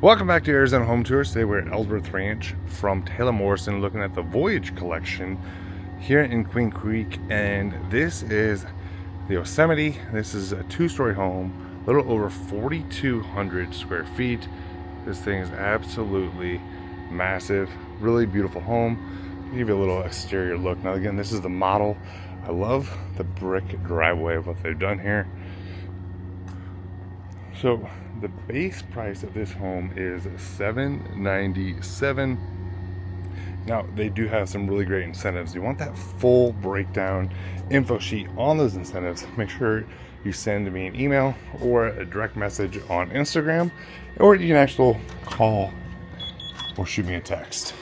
Welcome back to Arizona Home Tours. Today we're at Ellsworth Ranch from Taylor Morrison, looking at the Voyage Collection here in Queen Creek. And this is the Yosemite. This is a two-story home, a little over 4,200 square feet. This thing is absolutely massive, really beautiful home. I'll give you a little exterior look. Now again, this is the model. I love the brick driveway of what they've done here. So the base price of this home is $797. Now they do have some really great incentives. You want that full breakdown info sheet on those incentives, make sure you send me an email or a direct message on Instagram, or you can actually call or shoot me a text.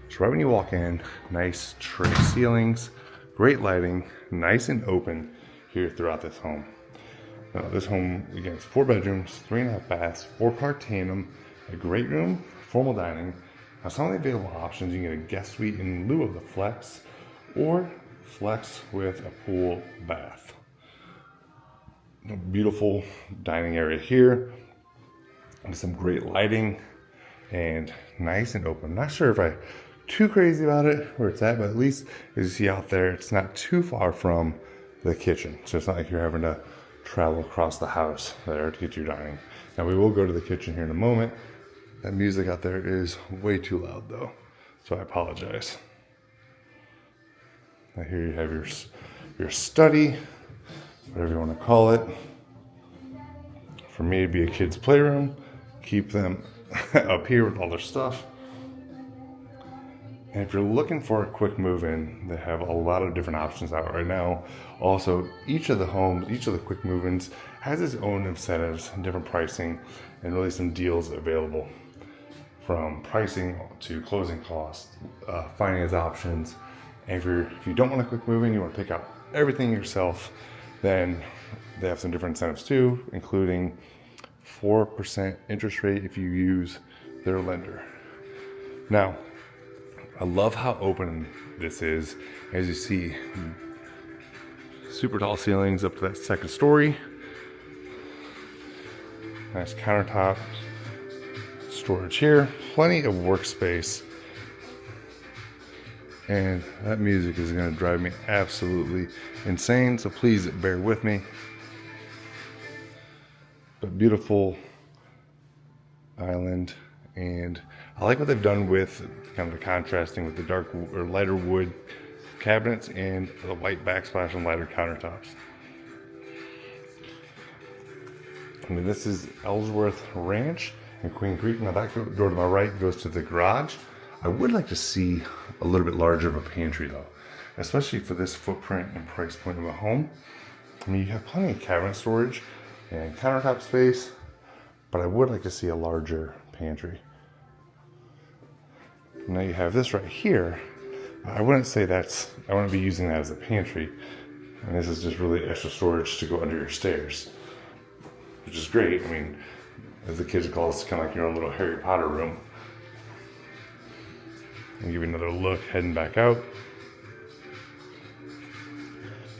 So right when you walk in, nice tray ceilings, great lighting, nice and open here throughout this home. Now, this home, again, is 4 bedrooms, 3.5 baths, 4-car tandem, a great room, formal dining. Now, some of the available options, you can get a guest suite in lieu of the flex, or flex with a pool bath. A beautiful dining area here, and some great lighting, and nice and open. Not sure if I'm too crazy about it, where it's at, but at least as you see out there, it's not too far from the kitchen. So it's not like you're having to travel across the house there to get your dining. Now we will go to the kitchen here in a moment. That music out there is way too loud though, so I apologize. Now here you have your study, whatever you want to call it. For me, it'd be a kid's playroom. Keep them up here with all their stuff. And if you're looking for a quick move-in, they have a lot of different options out right now. Also, each of the quick move-ins has its own incentives, different pricing, and really some deals available. From pricing to closing costs, finance options. And if you don't want a quick move-in, you want to pick out everything yourself, then they have some different incentives too, including 4% interest rate if you use their lender. Now, I love how open this is. As you see, super tall ceilings up to that second story. Nice countertops, storage here, plenty of workspace. And that music is going to drive me absolutely insane, so please bear with me. But beautiful island, and I like what they've done with kind of the contrasting with the dark or lighter wood cabinets and the white backsplash and lighter countertops. I mean, this is Ellsworth Ranch in Queen Creek. Now that door to my right goes to the garage. I would like to see a little bit larger of a pantry though, especially for this footprint and price point of a home. I mean, you have plenty of cabinet storage and countertop space, but I would like to see a larger pantry. Now you have this right here. I wouldn't say I wouldn't be using that as a pantry. And this is just really extra storage to go under your stairs, which is great. I mean, as the kids call it, it's kind of like your own little Harry Potter room. I'll give you another look heading back out.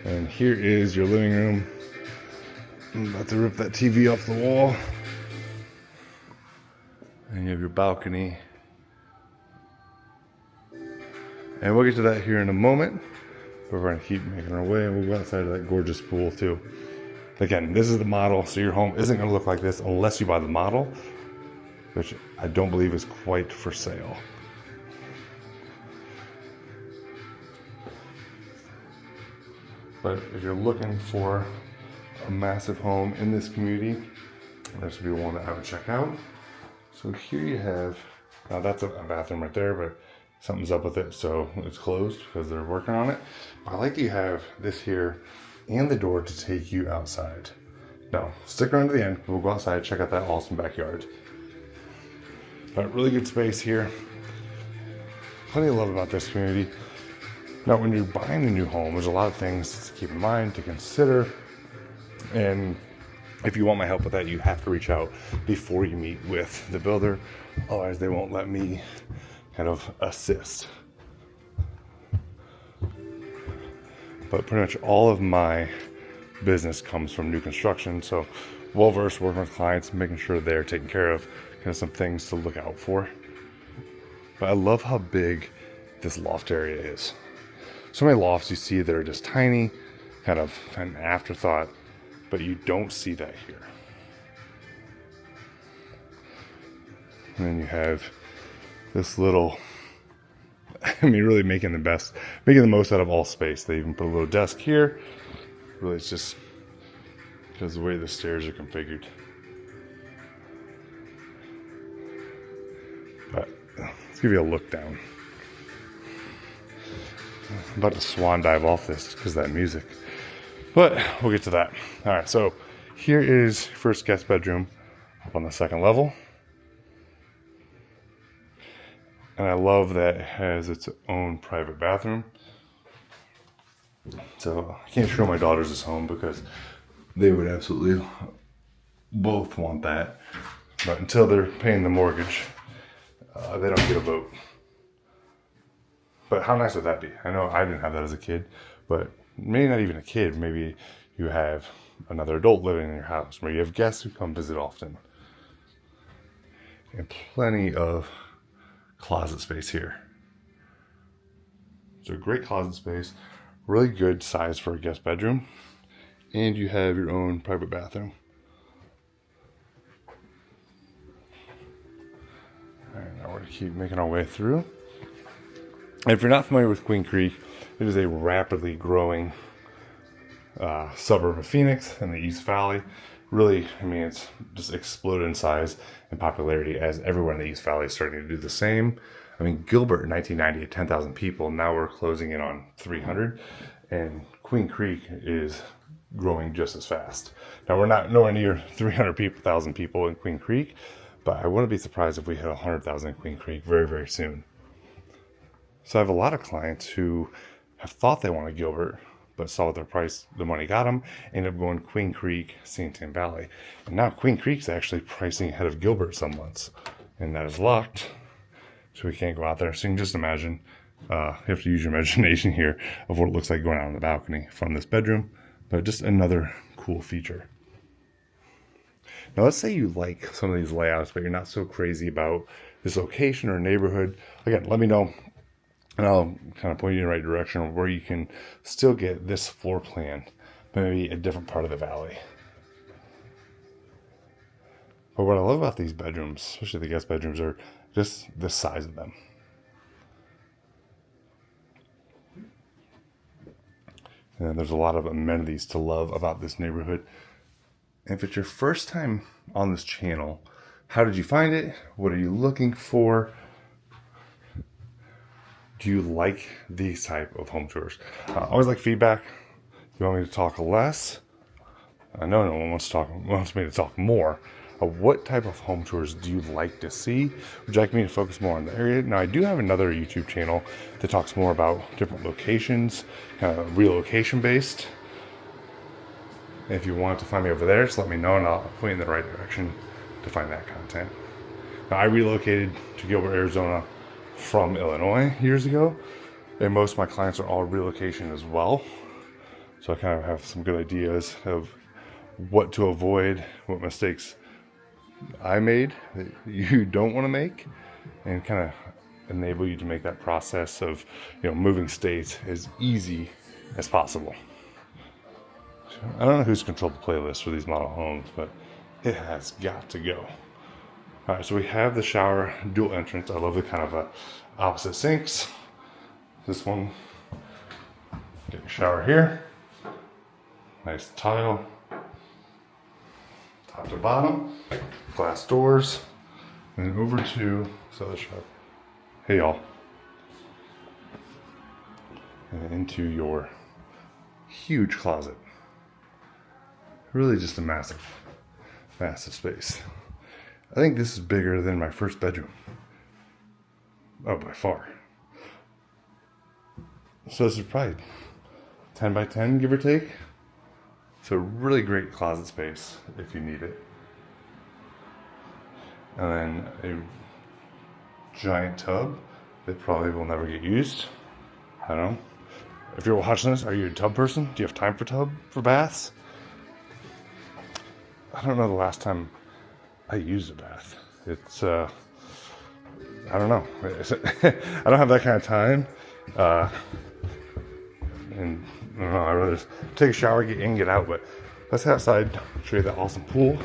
And here is your living room. I'm about to rip that TV off the wall. And you have your balcony. And we'll get to that here in a moment. We're going to keep making our way, and we'll go outside of that gorgeous pool too. Again, this is the model, so your home isn't going to look like this unless you buy the model, which I don't believe is quite for sale. But if you're looking for a massive home in this community, this would be one that I would check out. So here you have, now that's a bathroom right there, but something's up with it, so it's closed because they're working on it. I like that you have this here and the door to take you outside. Now, stick around to the end. We'll go outside, check out that awesome backyard. But really good space here. Plenty of love about this community. Now, when you're buying a new home, there's a lot of things to keep in mind, to consider. And if you want my help with that, you have to reach out before you meet with the builder. Otherwise, they won't let me kind of assist. But pretty much all of my business comes from new construction, so well-versed working with clients, making sure they're taken care of, kind of some things to look out for. But I love how big this loft area is. So many lofts you see that are just tiny, kind of an afterthought, but you don't see that here. And then you have this little, really making the most out of all space. They even put a little desk here. Really, it's just because of the way the stairs are configured. But let's give you a look down. I'm about to swan dive off this because of that music. But we'll get to that. All right, so here is first guest bedroom up on the second level. And I love that it has its own private bathroom. So I can't show my daughters this home because they would absolutely both want that. But until they're paying the mortgage, they don't get a vote. But how nice would that be? I know I didn't have that as a kid, but maybe not even a kid. Maybe you have another adult living in your house. Maybe you have guests who come visit often. And plenty of closet space here. So great closet space, really good size for a guest bedroom, and you have your own private bathroom. All right, now we're gonna keep making our way through. And if you're not familiar with Queen Creek, it is a rapidly growing suburb of Phoenix in the East Valley. Really, it's just exploded in size and popularity as everyone in the East Valley is starting to do the same. Gilbert in 1990 had 10,000 people. Now we're closing in on 300. And Queen Creek is growing just as fast. Now we're not nowhere near 300,000 people in Queen Creek, but I wouldn't be surprised if we hit 100,000 in Queen Creek very, very soon. So I have a lot of clients who have thought they wanted Gilbert, but saw what the money got them, ended up going Queen Creek, Santan Valley. And now Queen Creek's actually pricing ahead of Gilbert some months. And that is locked, so we can't go out there. So you can just imagine, you have to use your imagination here of what it looks like going out on the balcony from this bedroom. But just another cool feature. Now let's say you like some of these layouts, but you're not so crazy about this location or neighborhood. Again, let me know. And I'll kind of point you in the right direction where you can still get this floor plan, but maybe a different part of the valley. But what I love about these bedrooms, especially the guest bedrooms, are just the size of them. And there's a lot of amenities to love about this neighborhood. And if it's your first time on this channel, how did you find it? What are you looking for? Do you like these type of home tours? I always like feedback. You want me to talk less? I know no one wants me to talk more. What type of home tours do you like to see? Would you like me to focus more on the area? Now, I do have another YouTube channel that talks more about different locations, relocation based. If you want to find me over there, just let me know and I'll point you in the right direction to find that content. Now, I relocated to Gilbert, Arizona from Illinois years ago, and most of my clients are all relocation as well. So I kind of have some good ideas of what to avoid, what mistakes I made that you don't want to make, and kind of enable you to make that process of moving states as easy as possible. I don't know who's controlled the playlist for these model homes, but it has got to go. All right, so we have the shower dual entrance. I love the kind of opposite sinks. This one, get your shower here. Nice tile, top to bottom, glass doors, and over to this other shower. Hey y'all. And into your huge closet. Really just a massive, massive space. I think this is bigger than my first bedroom. Oh, by far. So this is probably 10 by 10, give or take. So really great closet space if you need it. And then a giant tub that probably will never get used. I don't know. If you're watching this, are you a tub person? Do you have time for baths? I don't know the last time I used a bath. It's I don't know. I don't have that kind of time. And I don't know, I'd rather just take a shower, get in, get out. But let's head outside, show you that awesome pool,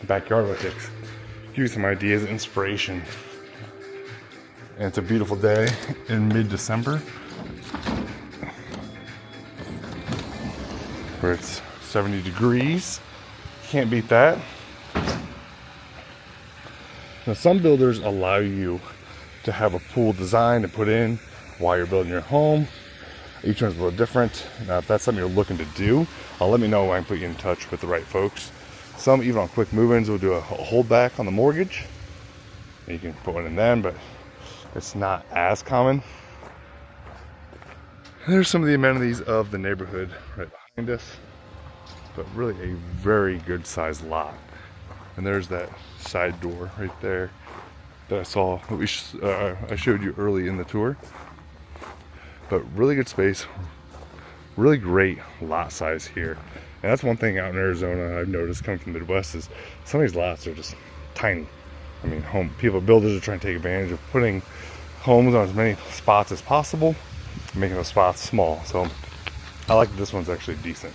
backyard logistics, give you some ideas, inspiration. And it's a beautiful day in mid-December, where it's 70 degrees. Can't beat that. Now, some builders allow you to have a pool designed and put in while you're building your home. Each one's a little different. Now, if that's something you're looking to do, let me know. I can put you in touch with the right folks. Some, even on quick move-ins, will do a holdback on the mortgage. You can put one in then, but it's not as common. There's some of the amenities of the neighborhood right behind us, but really a very good sized lot. And there's that side door right there that I saw, that I showed you early in the tour. But really good space, really great lot size here. And that's one thing out in Arizona I've noticed coming from the Midwest is some of these lots are just tiny. I mean, builders are trying to take advantage of putting homes on as many spots as possible, making those spots small. So I like that this one's actually decent.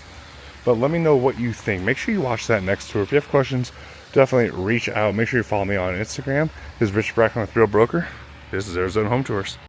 But let me know what you think. Make sure you watch that next tour. If you have questions, definitely reach out. Make sure you follow me on Instagram. This is Rich Brecklin with Real Broker. This is Arizona Home Tours.